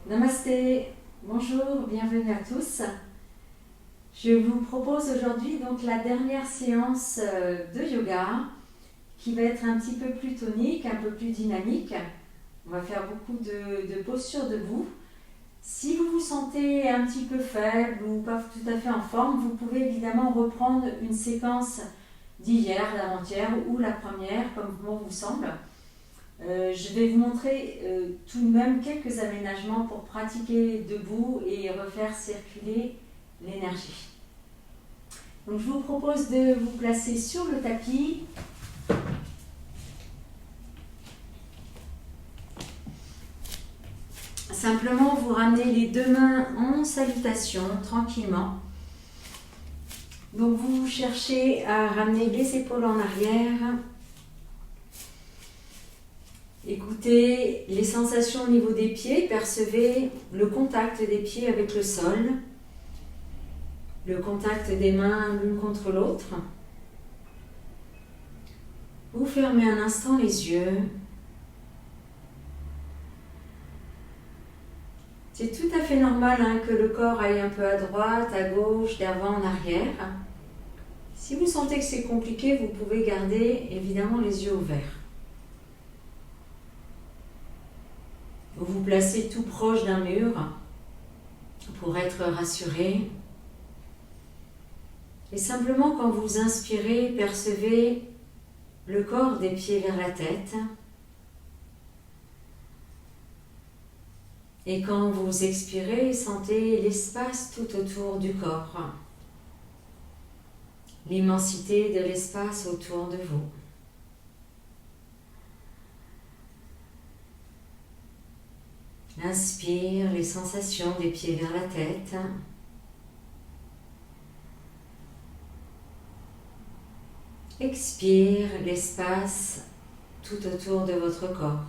Namasté, bonjour, bienvenue à tous. Je vous propose aujourd'hui donc la dernière séance de yoga qui va être un petit peu plus tonique, un peu plus dynamique. On va faire beaucoup de postures debout. Si vous vous sentez un petit peu faible ou pas tout à fait en forme, vous pouvez évidemment reprendre une séquence d'hier, d'avant-hier ou la première, comme bon vous semble. Je vais vous montrer tout de même quelques aménagements pour pratiquer debout et refaire circuler l'énergie. Donc je vous propose de vous placer sur le tapis. Simplement vous ramenez les deux mains en salutation tranquillement. Donc vous cherchez à ramener les épaules en arrière. Écoutez les sensations au niveau des pieds, percevez le contact des pieds avec le sol, le contact des mains l'une contre l'autre. Vous fermez un instant les yeux. C'est tout à fait normal que le corps aille un peu à droite, à gauche, d'avant, en arrière. Si vous sentez que c'est compliqué, vous pouvez garder évidemment les yeux ouverts. Vous vous placez tout proche d'un mur pour être rassuré. Et simplement quand vous inspirez, percevez le corps des pieds vers la tête. Et quand vous expirez, sentez l'espace tout autour du corps. L'immensité de l'espace autour de vous. Inspire les sensations des pieds vers la tête. Expire l'espace tout autour de votre corps.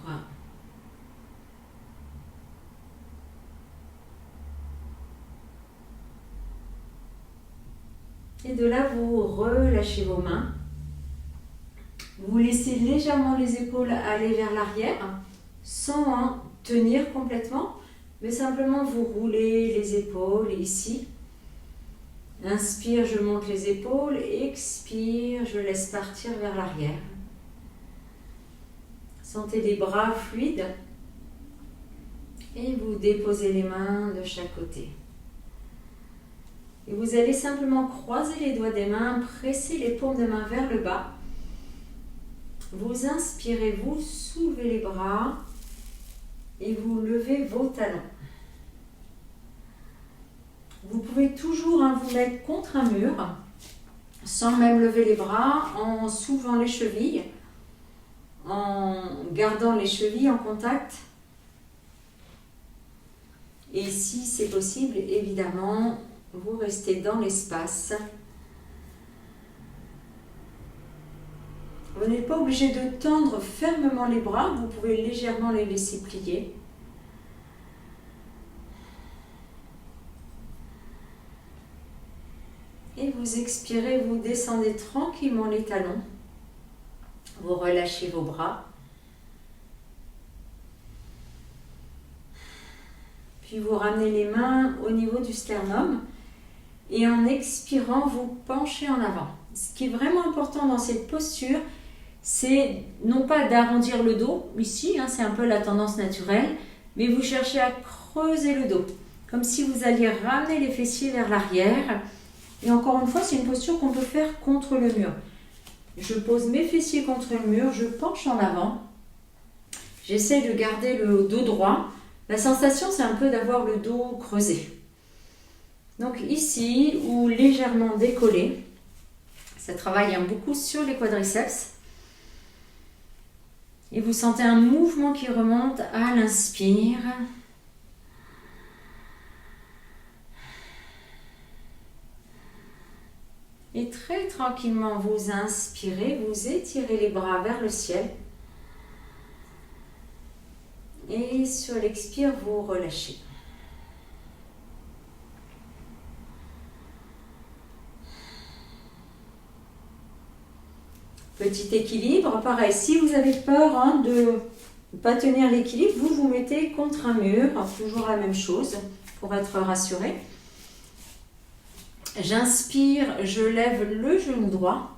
Et de là, vous relâchez vos mains. Vous laissez légèrement les épaules aller vers l'arrière, sans tenir complètement, mais simplement vous roulez les épaules ici. Inspire, je monte les épaules. Expire, je laisse partir vers l'arrière. Sentez les bras fluides. Et vous déposez les mains de chaque côté. Et vous allez simplement croiser les doigts des mains, presser les paumes de main vers le bas. Vous inspirez, vous soulevez les bras et vous levez vos talons. Vous pouvez toujours vous mettre contre un mur, sans même lever les bras, en soulevant les chevilles, en gardant les chevilles en contact. Et si c'est possible, évidemment, vous restez dans l'espace. Vous n'êtes pas obligé de tendre fermement les bras, vous pouvez légèrement les laisser plier. Et vous expirez, vous descendez tranquillement les talons. Vous relâchez vos bras. Puis vous ramenez les mains au niveau du sternum. Et en expirant, vous penchez en avant. Ce qui est vraiment important dans cette posture, c'est non pas d'arrondir le dos, ici, c'est un peu la tendance naturelle, mais vous cherchez à creuser le dos, comme si vous alliez ramener les fessiers vers l'arrière. Et encore une fois, c'est une posture qu'on peut faire contre le mur. Je pose mes fessiers contre le mur, je penche en avant. J'essaie de garder le dos droit. La sensation, c'est un peu d'avoir le dos creusé. Donc ici, ou légèrement décollé, ça travaille beaucoup sur les quadriceps. Et vous sentez un mouvement qui remonte à l'inspire. Et très tranquillement, vous inspirez, vous étirez les bras vers le ciel. Et sur l'expire, vous relâchez. Petit équilibre, pareil, si vous avez peur de pas tenir l'équilibre, vous vous mettez contre un mur, toujours la même chose pour être rassuré. J'inspire, je lève le genou droit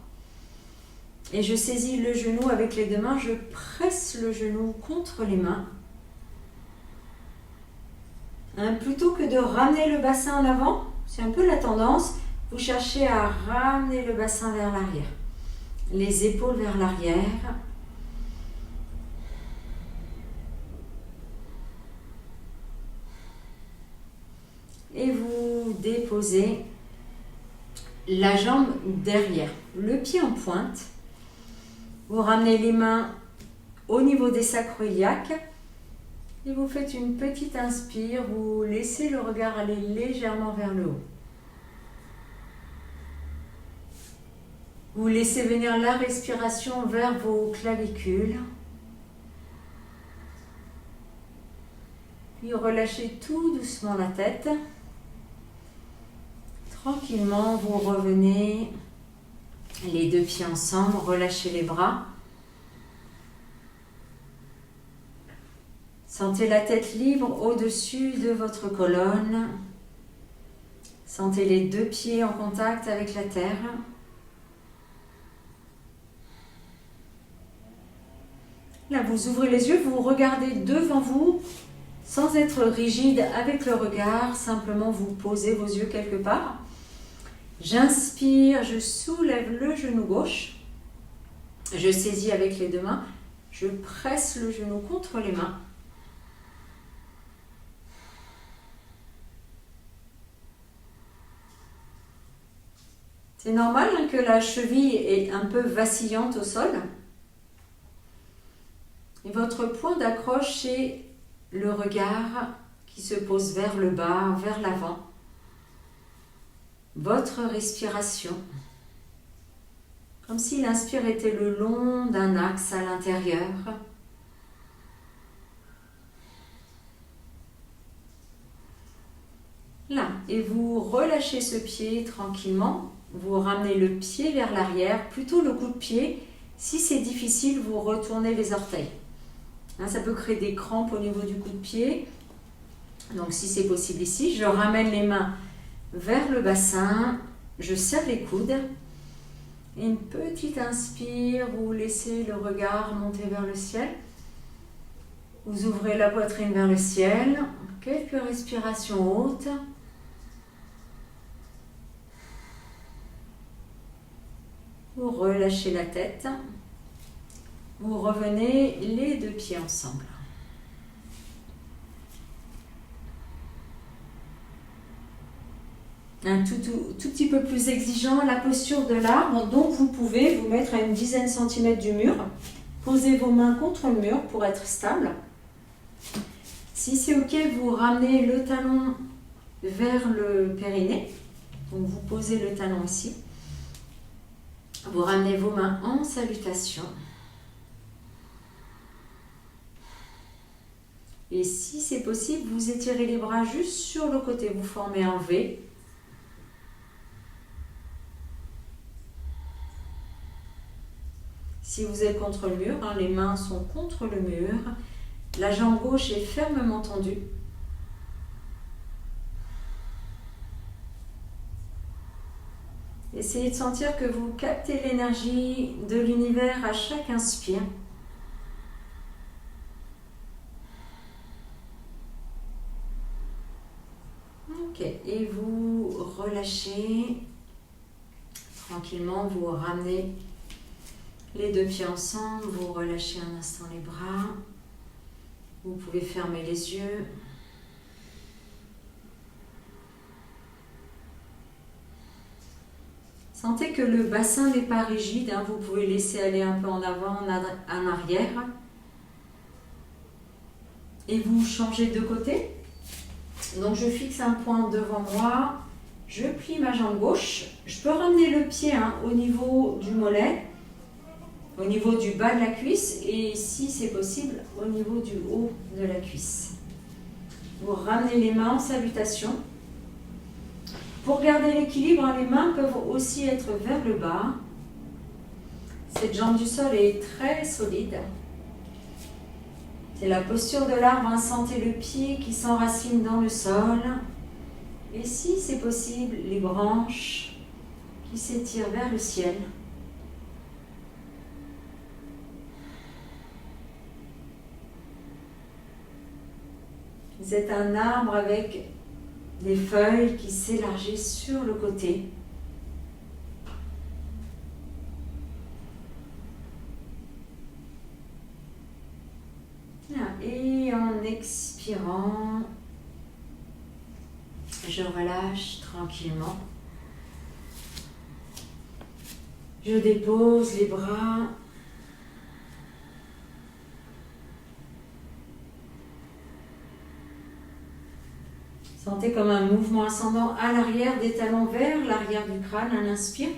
et je saisis le genou avec les deux mains, je presse le genou contre les mains. Plutôt que de ramener le bassin en avant, c'est un peu la tendance, vous cherchez à ramener le bassin vers l'arrière, les épaules vers l'arrière. Et vous déposez la jambe derrière, le pied en pointe. Vous ramenez les mains au niveau des sacro-iliaques et vous faites une petite inspire, vous laissez le regard aller légèrement vers le haut. Vous laissez venir la respiration vers vos clavicules. Puis relâchez tout doucement la tête. Tranquillement, vous revenez les deux pieds ensemble, relâchez les bras. Sentez la tête libre au-dessus de votre colonne. Sentez les deux pieds en contact avec la terre. Là, vous ouvrez les yeux, vous regardez devant vous sans être rigide avec le regard. Simplement, vous posez vos yeux quelque part. J'inspire, je soulève le genou gauche. Je saisis avec les deux mains. Je presse le genou contre les mains. C'est normal que la cheville est un peu vacillante au sol. Et votre point d'accroche, c'est le regard qui se pose vers le bas, vers l'avant. Votre respiration. Comme si l'inspire était le long d'un axe à l'intérieur. Là, et vous relâchez ce pied tranquillement. Vous ramenez le pied vers l'arrière, plutôt le coup de pied. Si c'est difficile, vous retournez les orteils. Ça peut créer des crampes au niveau du coup de pied. Donc si c'est possible ici, je ramène les mains vers le bassin. Je serre les coudes. Et une petite inspire, vous laissez le regard monter vers le ciel. Vous ouvrez la poitrine vers le ciel. Quelques respirations hautes. Vous relâchez la tête. Vous revenez les deux pieds ensemble. Un tout petit peu plus exigeant, la posture de l'arbre. Donc vous pouvez vous mettre à une dizaine de centimètres du mur. Posez vos mains contre le mur pour être stable. Si c'est ok, vous ramenez le talon vers le périnée. Donc vous posez le talon ici. Vous ramenez vos mains en salutation. Et si c'est possible, vous étirez les bras juste sur le côté. Vous formez un V. Si vous êtes contre le mur, les mains sont contre le mur. La jambe gauche est fermement tendue. Essayez de sentir que vous captez l'énergie de l'univers à chaque inspire. Ok, et vous relâchez. Tranquillement, vous ramenez les deux pieds ensemble. Vous relâchez un instant les bras. Vous pouvez fermer les yeux. Sentez que le bassin n'est pas rigide, vous pouvez laisser aller un peu en avant, en arrière. Et vous changez de côté. Donc je fixe un point devant moi, je plie ma jambe gauche. Je peux ramener le pied au niveau du mollet, au niveau du bas de la cuisse et si c'est possible, au niveau du haut de la cuisse. Vous ramenez les mains en salutation. Pour garder l'équilibre, les mains peuvent aussi être vers le bas. Cette jambe du sol est très solide. C'est la posture de l'arbre, hein. Sentez le pied qui s'enracine dans le sol. Et si c'est possible, les branches qui s'étirent vers le ciel. Vous êtes un arbre avec des feuilles qui s'élargissent sur le côté. Et en expirant, je relâche tranquillement. Je dépose les bras. Sentez comme un mouvement ascendant à l'arrière des talons vers l'arrière du crâne à l'inspire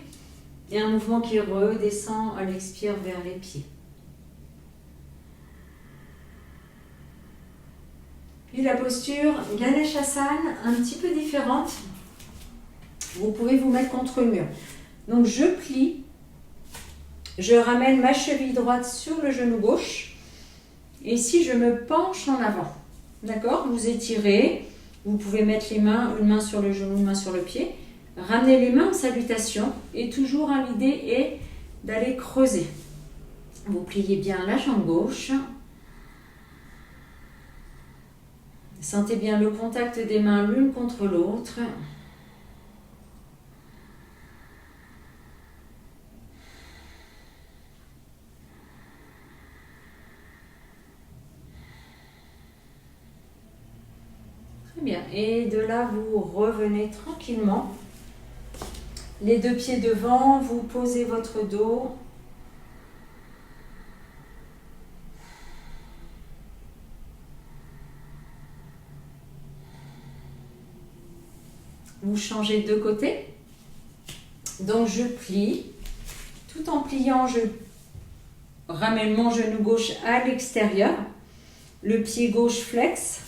et un mouvement qui redescend à l'expire vers les pieds. Puis la posture Ganeshasana, un petit peu différente. Vous pouvez vous mettre contre le mur. Donc je plie, je ramène ma cheville droite sur le genou gauche et ici je me penche en avant. D'accord? Vous étirez, vous pouvez mettre les mains, une main sur le genou, une main sur le pied. Ramenez les mains en salutation et toujours l'idée est d'aller creuser. Vous pliez bien la jambe gauche. Sentez bien le contact des mains l'une contre l'autre. Très bien. Et de là, vous revenez tranquillement. Les deux pieds devant, vous posez votre dos. Vous changez de côté. Donc je plie. Tout en pliant, je ramène mon genou gauche à l'extérieur. Le pied gauche flex.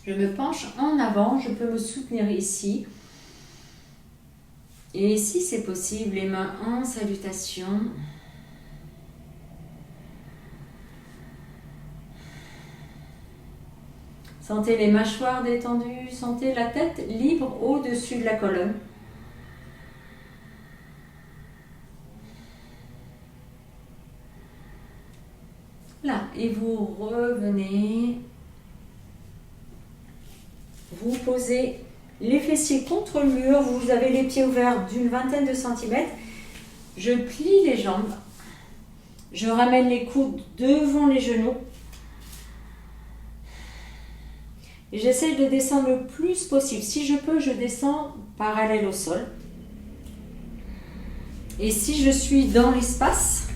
Je me penche en avant. Je peux me soutenir ici. Et si c'est possible, les mains en salutation. Sentez les mâchoires détendues, sentez la tête libre au-dessus de la colonne. Là, et vous revenez. Vous posez les fessiers contre le mur, vous avez les pieds ouverts d'une vingtaine de centimètres. Je plie les jambes. Je ramène les coudes devant les genoux. Et j'essaie de descendre le plus possible. Si je peux, je descends parallèle au sol. Et si je suis dans l'espace,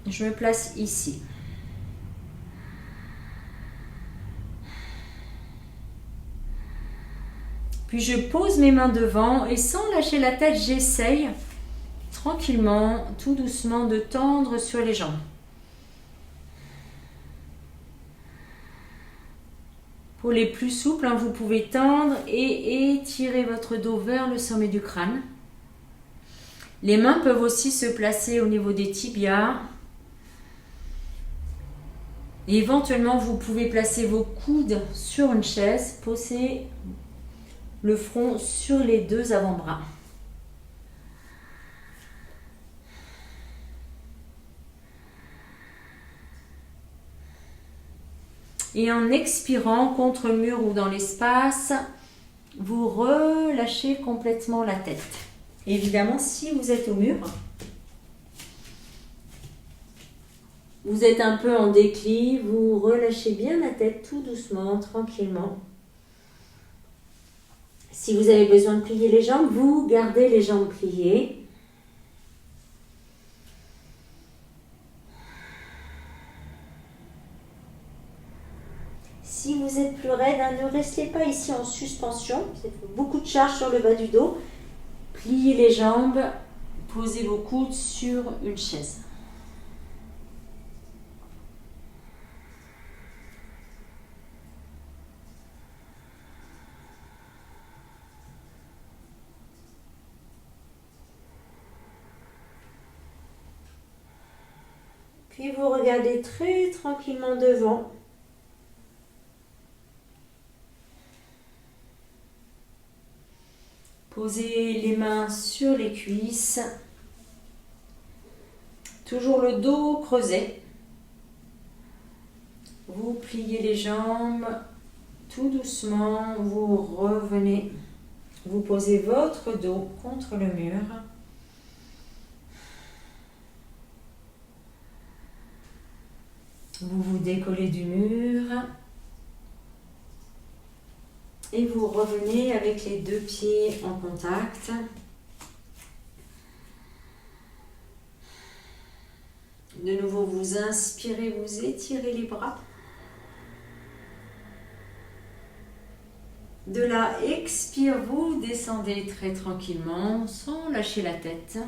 je me place ici. Puis je pose mes mains devant et sans lâcher la tête, j'essaye tranquillement, tout doucement, de tendre sur les jambes. Pour les plus souples, hein, vous pouvez tendre et étirer votre dos vers le sommet du crâne. Les mains peuvent aussi se placer au niveau des tibias. Et éventuellement, vous pouvez placer vos coudes sur une chaise, poser le front sur les deux avant-bras. Et en expirant contre le mur ou dans l'espace, vous relâchez complètement la tête. Évidemment, si vous êtes au mur, vous êtes un peu en déclive, vous relâchez bien la tête tout doucement, tranquillement. Si vous avez besoin de plier les jambes, vous gardez les jambes pliées. Si vous êtes plus raide, ne restez pas ici en suspension. Vous avez beaucoup de charge sur le bas du dos. Pliez les jambes, posez vos coudes sur une chaise. Puis vous regardez très tranquillement devant. Posez les mains sur les cuisses. Toujours le dos creusé. Vous pliez les jambes tout doucement. Vous revenez. Vous posez votre dos contre le mur. Vous vous décollez du mur. Et vous revenez avec les deux pieds en contact. De nouveau, vous inspirez, vous étirez les bras. De là, expire, vous descendez très tranquillement, sans lâcher la tête.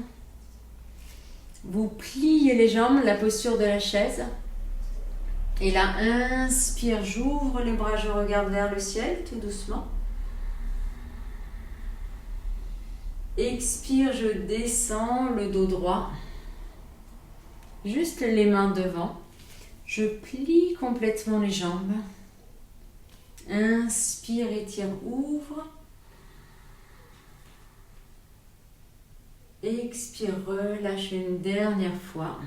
Vous pliez les jambes, la posture de la chaise. Et là, inspire, j'ouvre les bras, je regarde vers le ciel, tout doucement. Expire, je descends, le dos droit. Juste les mains devant. Je plie complètement les jambes. Inspire, étire, ouvre. Expire, relâche une dernière fois.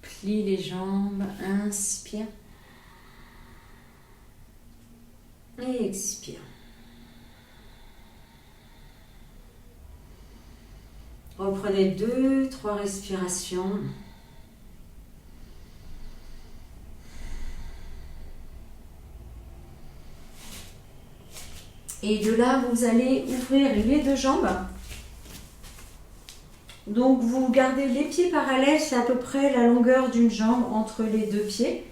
Plie les jambes, inspire. Et expire. Reprenez 2-3 respirations. Et de là, vous allez ouvrir les deux jambes. Donc, vous gardez les pieds parallèles, c'est à peu près la longueur d'une jambe entre les deux pieds.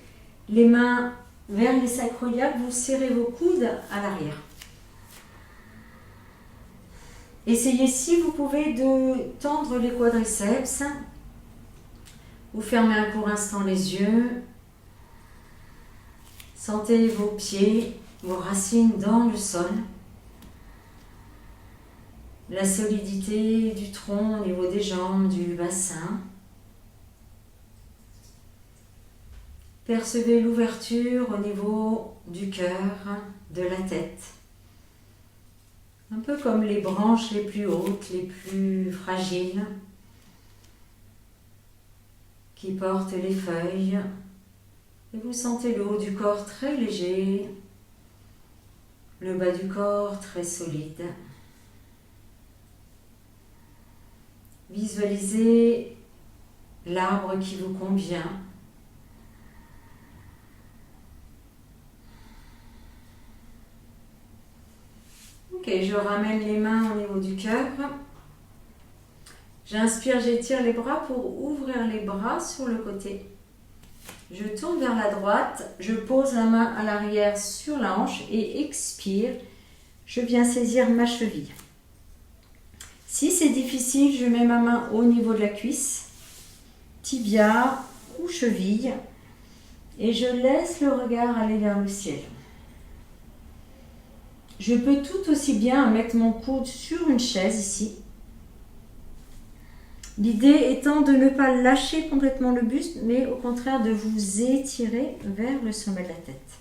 Les mains vers les sacroiliacs, vous serrez vos coudes à l'arrière. Essayez, si vous pouvez, de tendre les quadriceps. Vous fermez un court instant les yeux. Sentez vos pieds, vos racines dans le sol. La solidité du tronc au niveau des jambes, du bassin. Percevez l'ouverture au niveau du cœur, de la tête. Un peu comme les branches les plus hautes, les plus fragiles, qui portent les feuilles. Et vous sentez le haut du corps très léger, le bas du corps très solide. Visualisez l'arbre qui vous convient. Ok, je ramène les mains au niveau du cœur. J'inspire, j'étire les bras pour ouvrir les bras sur le côté. Je tourne vers la droite, je pose la main à l'arrière sur la hanche et expire. Je viens saisir ma cheville. Si c'est difficile, je mets ma main au niveau de la cuisse, tibia ou cheville, et je laisse le regard aller vers le ciel. Je peux tout aussi bien mettre mon coude sur une chaise ici. L'idée étant de ne pas lâcher complètement le buste, mais au contraire de vous étirer vers le sommet de la tête.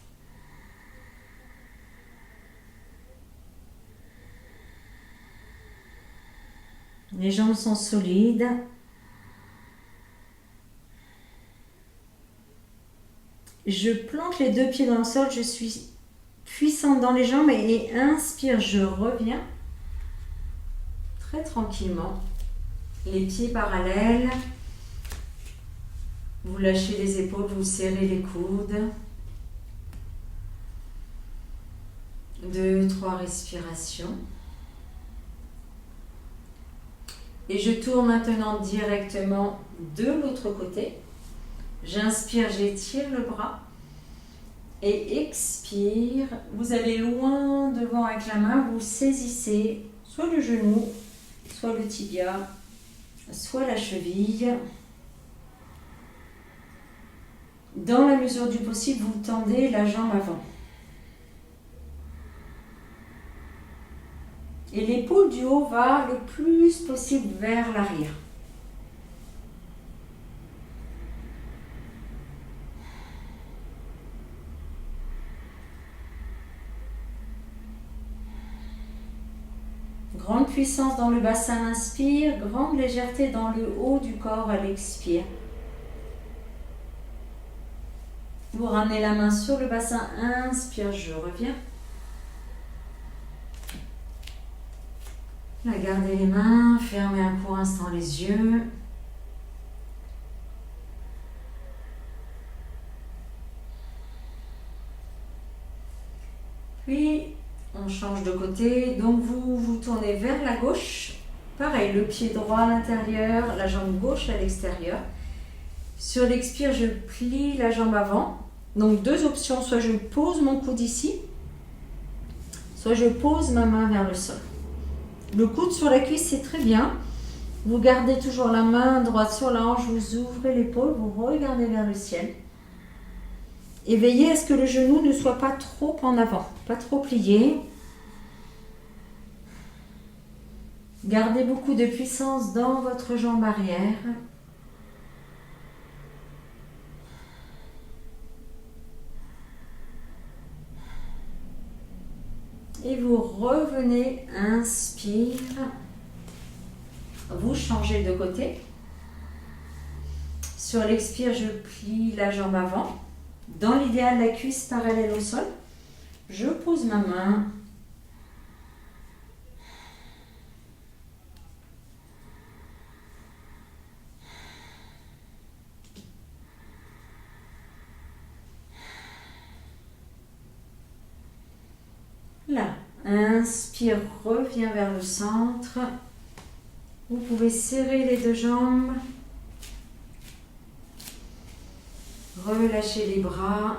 Les jambes sont solides. Je plante les deux pieds dans le sol, je suis puissante dans les jambes et inspire, je reviens très tranquillement. Les pieds parallèles. Vous lâchez les épaules, vous serrez les coudes. 2-3 respirations. Et je tourne maintenant directement de l'autre côté. J'inspire, j'étire le bras. Et expire. Vous allez loin devant avec la main. Vous saisissez soit le genou, soit le tibia, soit la cheville. Dans la mesure du possible, vous tendez la jambe avant. Et l'épaule du haut va le plus possible vers l'arrière. Grande puissance dans le bassin à l'inspire, grande légèreté dans le haut du corps à l'expire. Vous ramenez la main sur le bassin, inspire, je reviens. Là, gardez les mains, fermez un pour instant les yeux. Puis, on change de côté. Donc, vous vous tournez vers la gauche. Pareil, le pied droit à l'intérieur, la jambe gauche à l'extérieur. Sur l'expire, je plie la jambe avant. Donc, deux options. Soit je pose mon coude ici, soit je pose ma main vers le sol. Le coude sur la cuisse, c'est très bien. Vous gardez toujours la main droite sur la hanche, vous ouvrez l'épaule, vous regardez vers le ciel. Et veillez à ce que le genou ne soit pas trop en avant, pas trop plié. Gardez beaucoup de puissance dans votre jambe arrière. Et vous revenez, inspire. Vous changez de côté. Sur l'expire, je plie la jambe avant. Dans l'idéal, la cuisse parallèle au sol. Je pose ma main. Là, inspire, reviens vers le centre. Vous pouvez serrer les deux jambes. Relâchez les bras.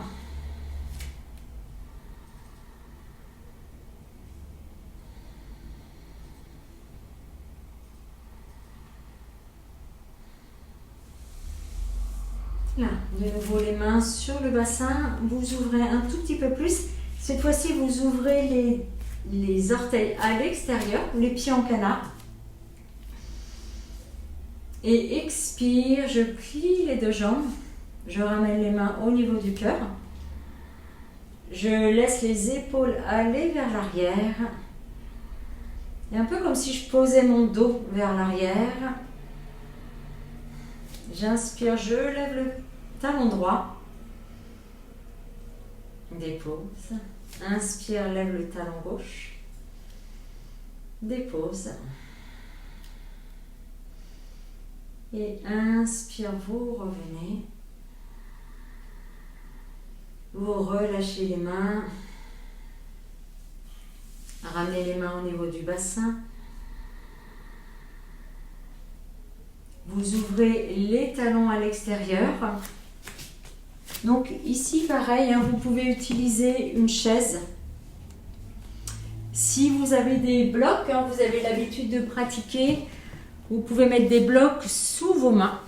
Là, de nouveau les mains sur le bassin. Vous ouvrez un tout petit peu plus. Cette fois-ci, vous ouvrez les orteils à l'extérieur, les pieds en canard. Et expire, je plie les deux jambes. Je ramène les mains au niveau du cœur. Je laisse les épaules aller vers l'arrière. Et un peu comme si je posais mon dos vers l'arrière. J'inspire, je lève le talon droit. Dépose. Inspire, lève le talon gauche. Dépose. Et inspire, vous revenez. Vous relâchez les mains. Ramenez les mains au niveau du bassin. Vous ouvrez les talons à l'extérieur. Donc ici, pareil, vous pouvez utiliser une chaise. Si vous avez des blocs, vous avez l'habitude de pratiquer, vous pouvez mettre des blocs sous vos mains.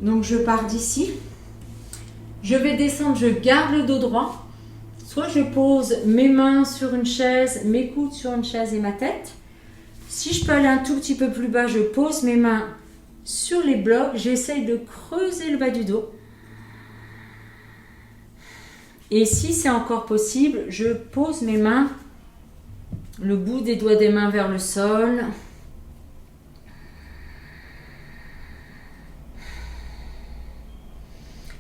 Donc je pars d'ici. Je vais descendre, je garde le dos droit. Soit je pose mes mains sur une chaise, mes coudes sur une chaise et ma tête. Si je peux aller un tout petit peu plus bas, je pose mes mains sur les blocs. J'essaye de creuser le bas du dos. Et si c'est encore possible, je pose mes mains, le bout des doigts des mains vers le sol.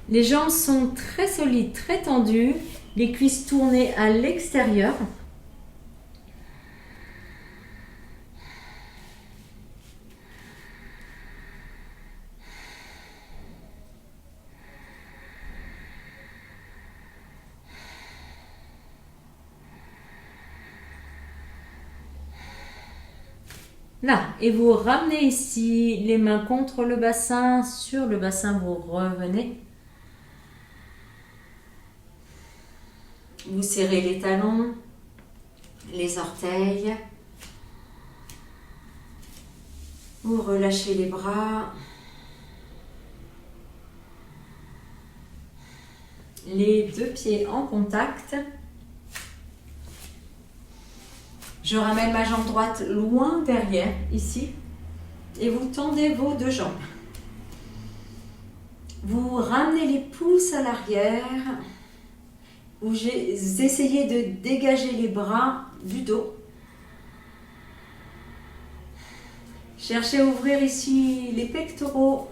Les jambes sont très solides, très tendues, les cuisses tournées à l'extérieur. Là, et vous ramenez ici les mains contre le bassin, sur le bassin vous revenez. Vous serrez les talons, les orteils. Vous relâchez les bras. Les deux pieds en contact. Je ramène ma jambe droite loin derrière, ici. Et vous tendez vos deux jambes. Vous ramenez les pouces à l'arrière. Vous essayez de dégager les bras du dos. Cherchez à ouvrir ici les pectoraux.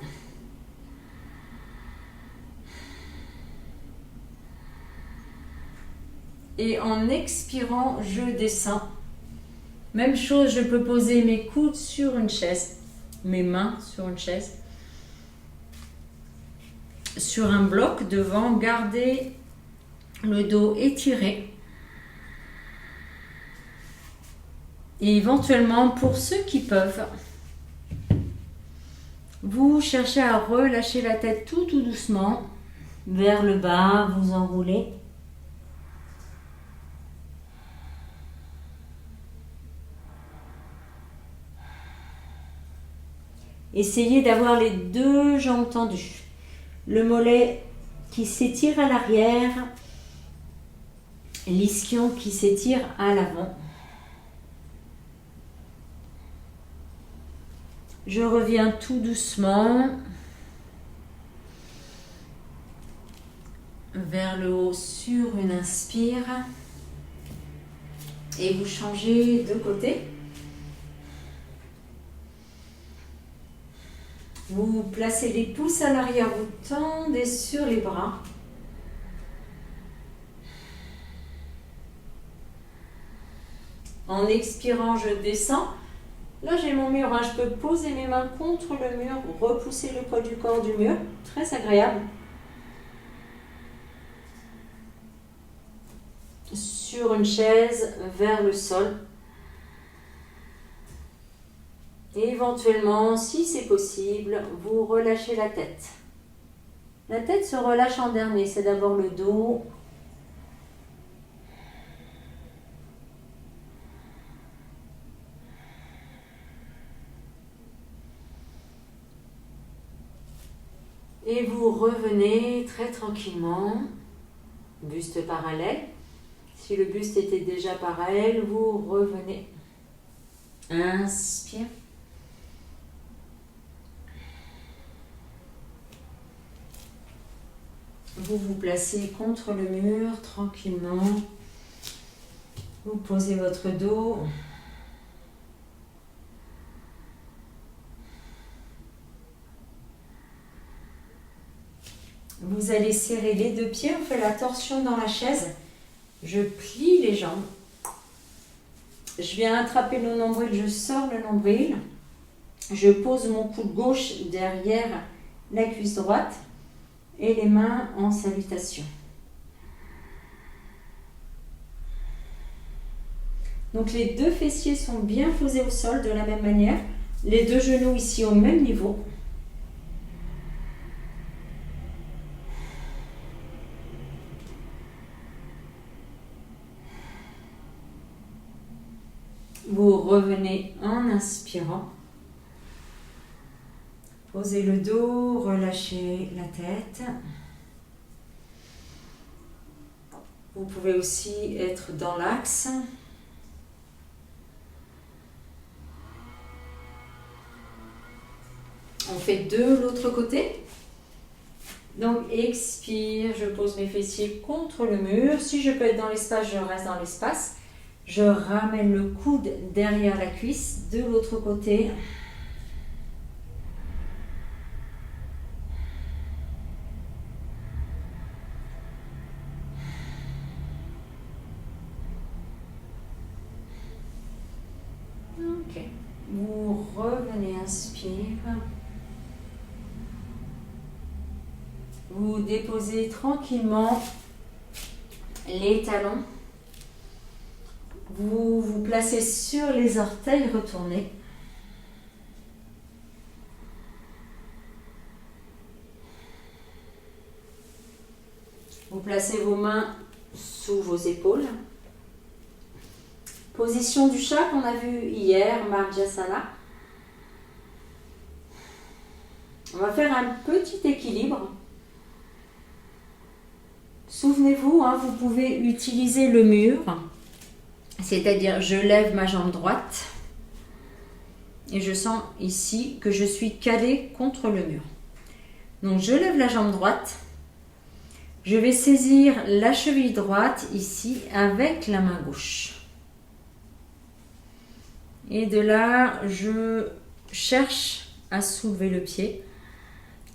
Et en expirant, je descends. Même chose, je peux poser mes coudes sur une chaise, mes mains sur une chaise, sur un bloc devant, garder le dos étiré. Et éventuellement, pour ceux qui peuvent, vous cherchez à relâcher la tête tout doucement vers le bas, vous enroulez. Essayez d'avoir les deux jambes tendues. Le mollet qui s'étire à l'arrière, l'ischio qui s'étire à l'avant. Je reviens tout doucement vers le haut sur une inspire et vous changez de côté. Vous placez les pouces à l'arrière, vous tendez sur les bras. En expirant, je descends. Là, j'ai mon mur, hein. Je peux poser mes mains contre le mur, repousser le poids du corps du mur. Très agréable. Sur une chaise, vers le sol. Et éventuellement, si c'est possible, vous relâchez la tête. La tête se relâche en dernier, c'est d'abord le dos. Et vous revenez très tranquillement, buste parallèle. Si le buste était déjà parallèle, vous revenez. Inspire. Vous vous placez contre le mur tranquillement. Vous posez votre dos. Vous allez serrer les deux pieds, on fait la torsion dans la chaise. Je plie les jambes. Je viens attraper le nombril, je sors le nombril. Je pose mon coude gauche derrière la cuisse droite et les mains en salutation. Donc les deux fessiers sont bien posés au sol de la même manière. Les deux genoux ici au même niveau. Vous revenez en inspirant. Posez le dos, relâchez la tête. Vous pouvez aussi être dans l'axe. On fait de l'autre côté. Donc expire, je pose mes fessiers contre le mur. Si je peux être dans l'espace, je reste dans l'espace. Je ramène le coude derrière la cuisse, de l'autre côté. Ok. Vous revenez, inspire. Vous déposez tranquillement les talons. Vous vous placez sur les orteils retournés. Vous placez vos mains sous vos épaules. Position du chat qu'on a vu hier, Marjasana. On va faire un petit équilibre. Souvenez-vous, vous pouvez utiliser le mur. C'est-à-dire, je lève ma jambe droite et je sens ici que je suis calée contre le mur. Donc, je lève la jambe droite. Je vais saisir la cheville droite ici avec la main gauche. Et de là, je cherche à soulever le pied.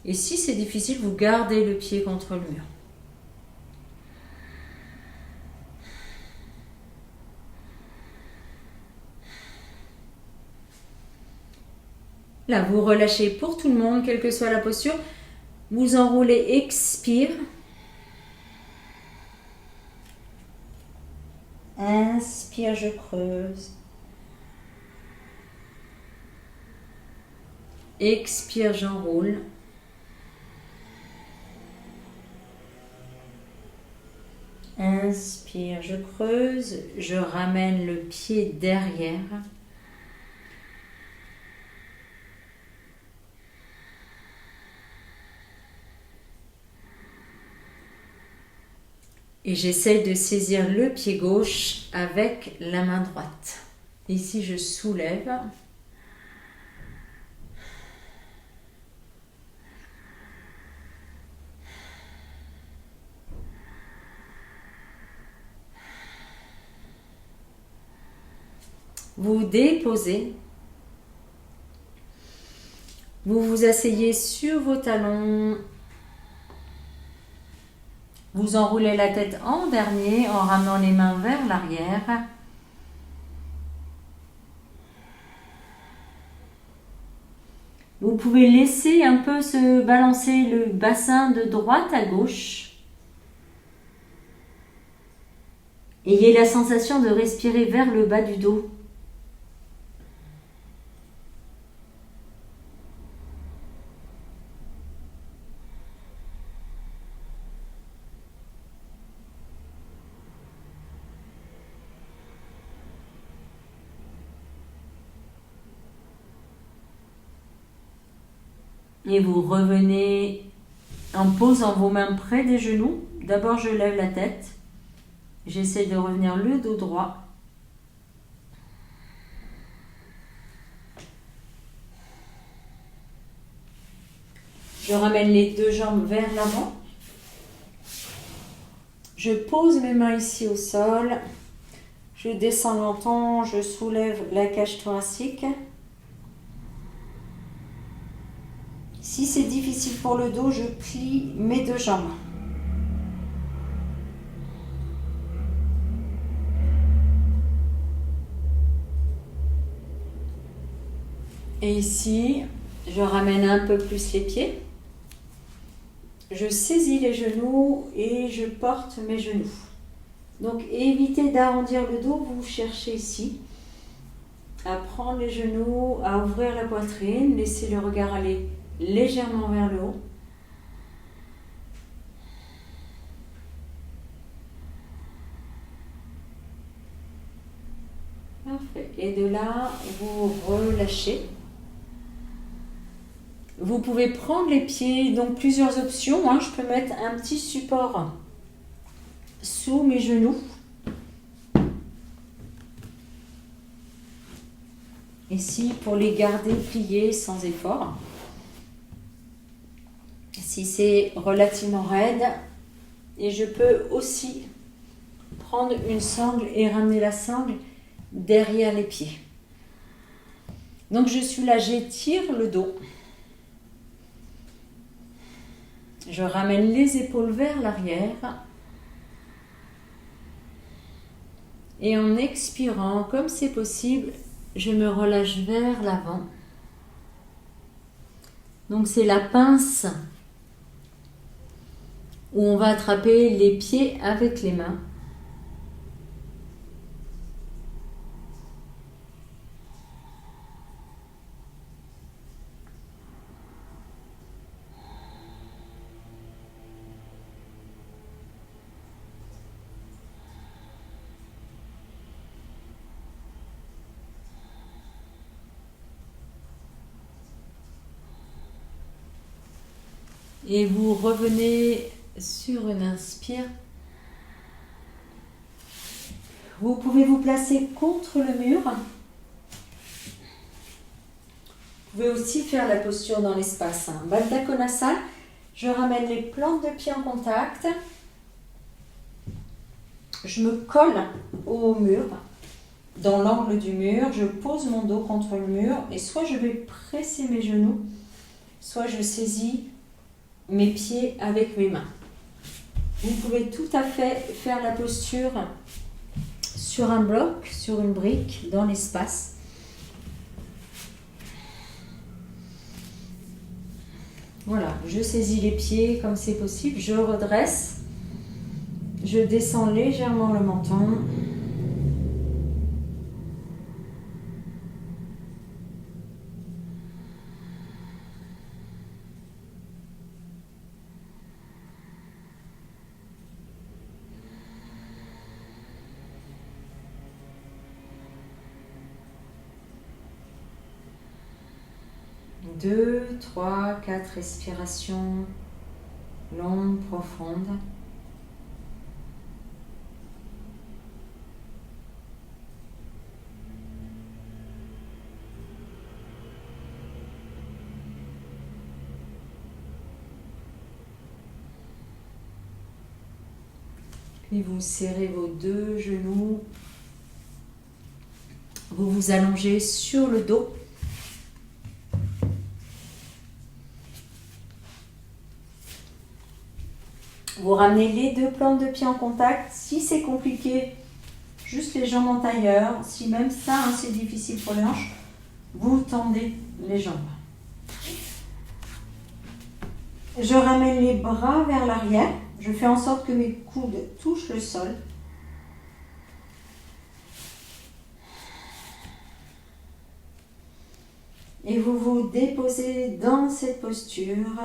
Et si c'est difficile, vous gardez le pied contre le mur. Là, vous relâchez pour tout le monde, quelle que soit la posture. Vous enroulez, expire. Inspire, je creuse. Expire, j'enroule. Inspire, je creuse. Je ramène le pied derrière. Et j'essaie de saisir le pied gauche avec la main droite. Ici, je soulève. Vous déposez. Vous vous asseyez sur vos talons. Vous enroulez la tête en dernier en ramenant les mains vers l'arrière. Vous pouvez laisser un peu se balancer le bassin de droite à gauche. Ayez la sensation de respirer vers le bas du dos. Et vous revenez en posant vos mains près des genoux. D'abord, je lève la tête. J'essaie de revenir le dos droit. Je ramène les deux jambes vers l'avant. Je pose mes mains ici au sol. Je descends lentement, je soulève la cage thoracique. Si c'est difficile pour le dos, je plie mes deux jambes. Et ici, je ramène un peu plus les pieds. Je saisis les genoux et je porte mes genoux. Donc évitez d'arrondir le dos, vous cherchez ici à prendre les genoux, à ouvrir la poitrine, laissez le regard aller légèrement vers le haut. Parfait. Et de là, vous relâchez. Vous pouvez prendre les pieds, donc plusieurs options. Je peux mettre un petit support sous mes genoux. Ici, pour les garder pliés sans effort. Si c'est relativement raide, et je peux aussi prendre une sangle et ramener la sangle derrière les pieds. Donc je suis là, j'étire le dos. Je ramène les épaules vers l'arrière. Et en expirant, comme c'est possible, je me relâche vers l'avant. Donc c'est la pince où on va attraper les pieds avec les mains. Et vous revenez sur une inspire. Vous pouvez vous placer contre le mur. Vous pouvez aussi faire la posture dans l'espace. Baddha Konasana. Je ramène les plantes de pied en contact. Je me colle au mur. dans l'angle du mur, je pose mon dos contre le mur et soit je vais presser mes genoux, soit je saisis mes pieds avec mes mains. Vous pouvez tout à fait faire la posture sur un bloc, sur une brique, dans l'espace. Voilà, je saisis les pieds comme c'est possible, je redresse, je descends légèrement le menton. Deux, trois, quatre respirations longues, profondes. Puis vous serrez vos deux genoux. Vous vous allongez sur le dos. Vous ramenez les deux plantes de pied en contact. Si c'est compliqué, juste les jambes en tailleur. Si même ça, c'est difficile pour les hanches, vous tendez les jambes. Je ramène les bras vers l'arrière. Je fais en sorte que mes coudes touchent le sol. Et vous vous déposez dans cette posture.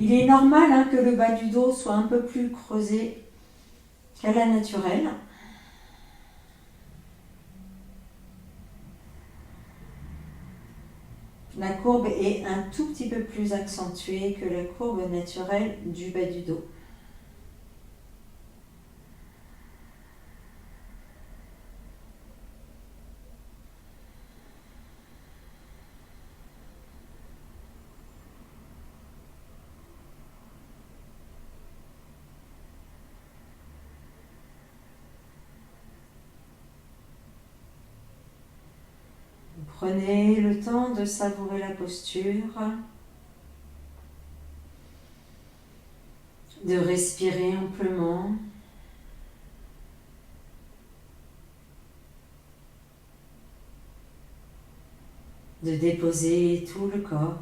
Il est normal que le bas du dos soit un peu plus creusé qu'à la naturelle. La courbe est un tout petit peu plus accentuée que la courbe naturelle du bas du dos. Prenez le temps de savourer la posture, de respirer amplement. De déposer tout le corps.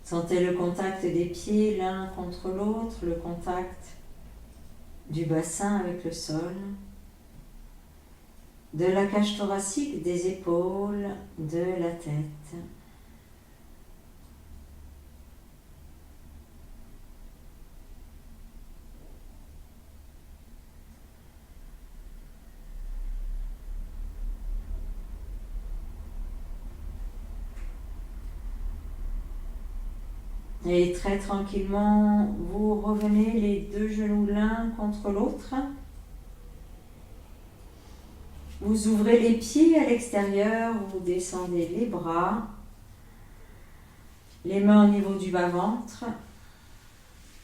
Sentez le contact des pieds l'un contre l'autre, le contact du bassin avec le sol, de la cage thoracique, des épaules, de la tête. Et très tranquillement, vous revenez les deux genoux l'un contre l'autre. Vous ouvrez les pieds à l'extérieur, vous descendez les bras, les mains au niveau du bas-ventre.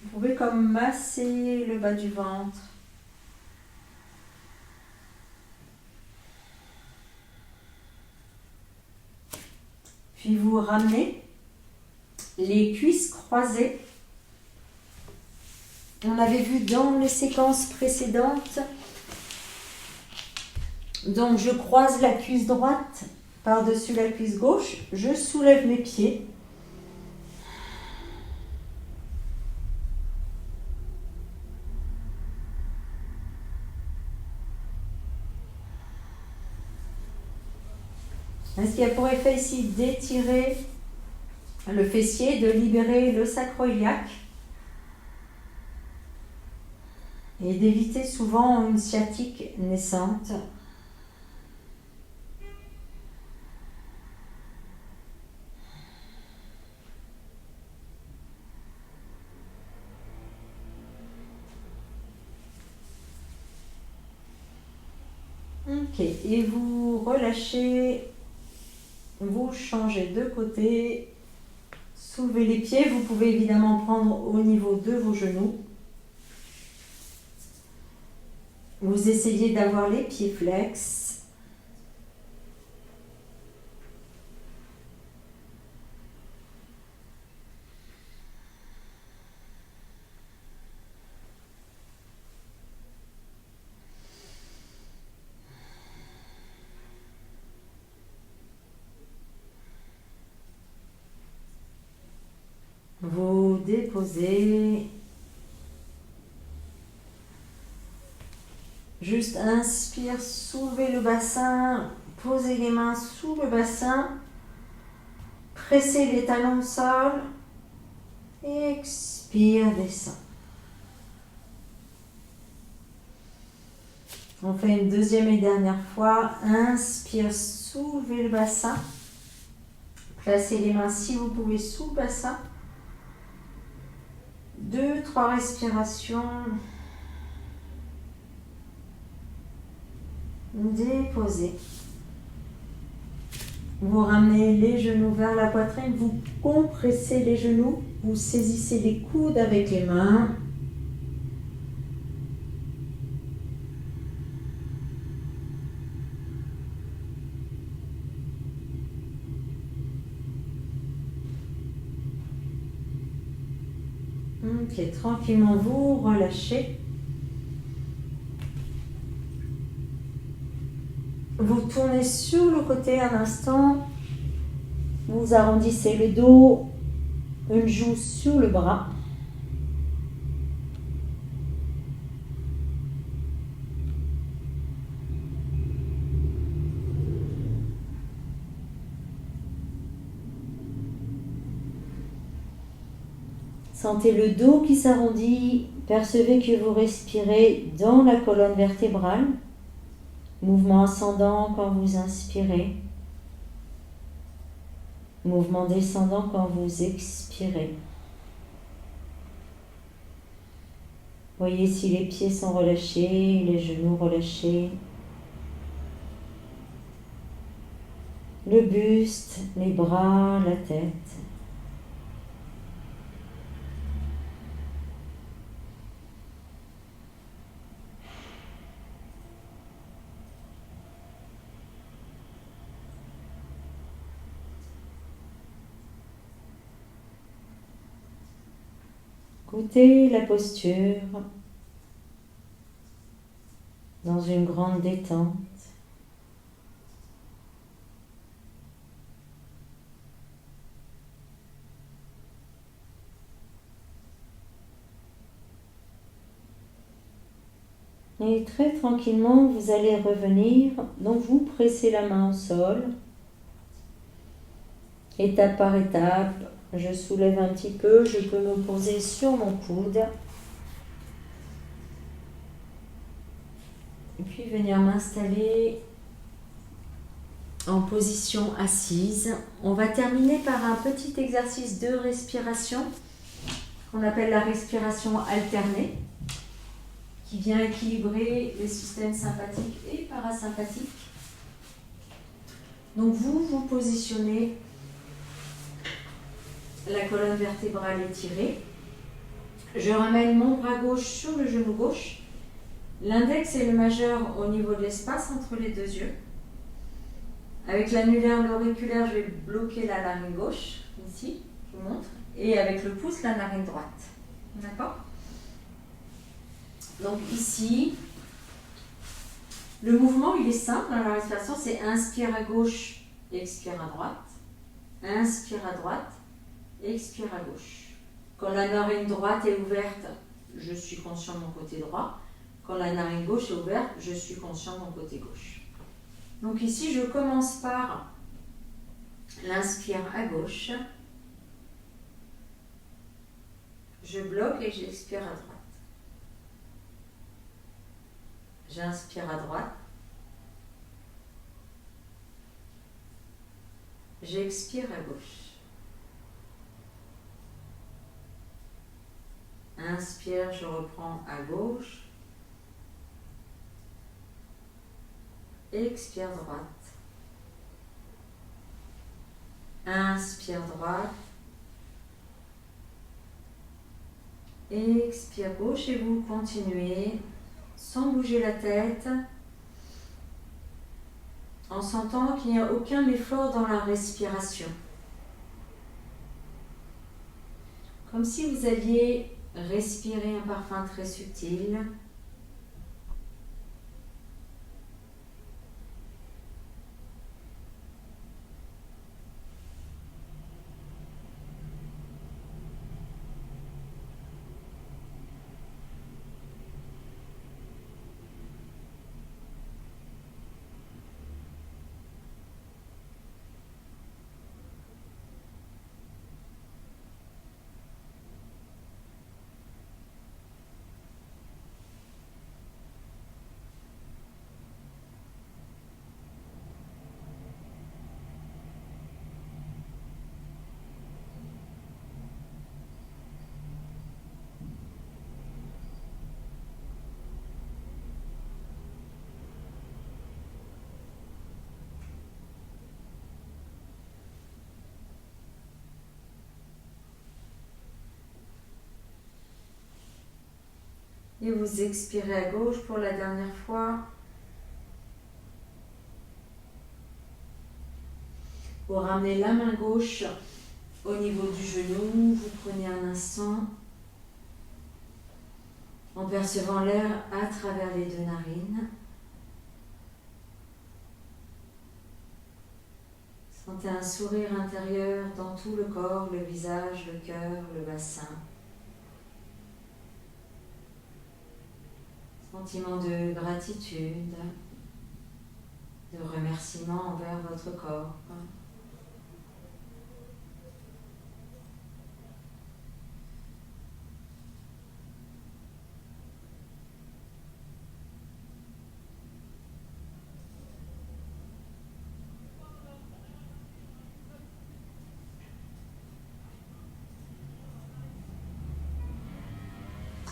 Vous pouvez comme masser le bas du ventre. Puis vous ramenez les cuisses croisées. On avait vu dans les séquences précédentes. Donc je croise la cuisse droite par-dessus la cuisse gauche. Je soulève mes pieds. Ce qui a pour effet ici d'étirer le fessier, de libérer le sacro-iliaque et d'éviter souvent une sciatique naissante. Ok, et vous relâchez, vous changez de côté. Soulevez les pieds, vous pouvez évidemment prendre au niveau de vos genoux. Vous essayez d'avoir les pieds flex. Vous déposez. Juste inspire, soulevez le bassin, posez les mains sous le bassin, pressez les talons au sol, expire, descend. On fait une deuxième et dernière fois. Inspire, soulevez le bassin, placez les mains si vous pouvez sous le bassin. 2-3 respirations. Déposez. Vous ramenez les genoux vers la poitrine, vous compressez les genoux, vous saisissez les coudes avec les mains. Ok, tranquillement vous relâchez. Vous tournez sur le côté un instant. Vous arrondissez le dos, une joue sur le bras. Sentez le dos qui s'arrondit. Percevez que vous respirez dans la colonne vertébrale. Mouvement ascendant quand vous inspirez. Mouvement descendant quand vous expirez. Voyez si les pieds sont relâchés, les genoux relâchés. Le buste, les bras, la tête. Goûtez la posture dans une grande détente. Et très tranquillement, vous allez revenir. Donc, vous pressez la main au sol. Étape par étape, je soulève un petit peu. Je peux me poser sur mon coude. Et puis, venir m'installer en position assise. On va terminer par un petit exercice de respiration qu'on appelle la respiration alternée, qui vient équilibrer les systèmes sympathiques et parasympathiques. Donc vous vous positionnez, la colonne vertébrale étirée. Je ramène mon bras gauche sur le genou gauche. L'index et le majeur au niveau de l'espace entre les deux yeux. Avec l'annulaire, l'auriculaire, je vais bloquer la narine gauche, ici, je vous montre. Et avec le pouce, la narine droite. D'accord ? Donc ici, le mouvement il est simple dans la respiration, c'est inspire à gauche, expire à droite, inspire à droite, expire à gauche. Quand la narine droite est ouverte, je suis conscient de mon côté droit. Quand la narine gauche est ouverte, je suis conscient de mon côté gauche. Donc ici, je commence par l'inspire à gauche, je bloque et j'expire à droite. J'inspire à droite. J'expire à gauche. Inspire, je reprends à gauche. Expire droite. Inspire droite. Expire gauche et vous continuez sans bouger la tête, en sentant qu'il n'y a aucun effort dans la respiration. Comme si vous alliez respirer un parfum très subtil. Et vous expirez à gauche pour la dernière fois. Vous ramenez la main gauche au niveau du genou. Vous prenez un instant en percevant l'air à travers les deux narines. Sentez un sourire intérieur dans tout le corps, le visage, le cœur, le bassin. Sentiment de gratitude, de remerciement envers votre corps.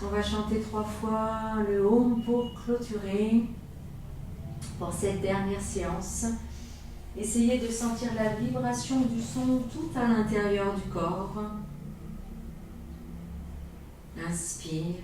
On va chanter 3 fois le Om pour clôturer pour cette dernière séance. Essayez de sentir la vibration du son tout à l'intérieur du corps. Inspire.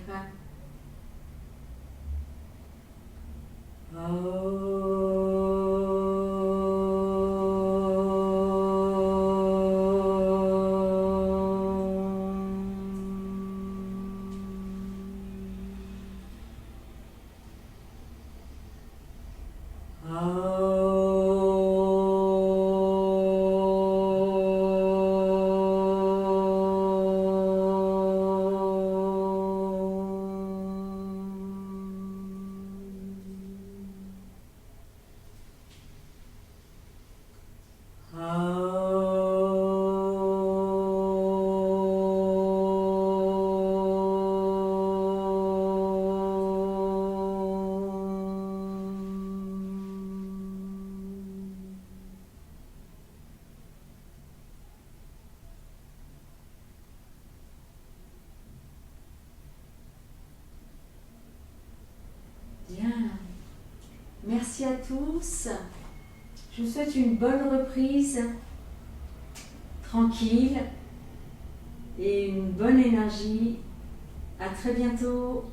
Bien. Merci à tous. Je vous souhaite une bonne reprise, tranquille et une bonne énergie. À très bientôt.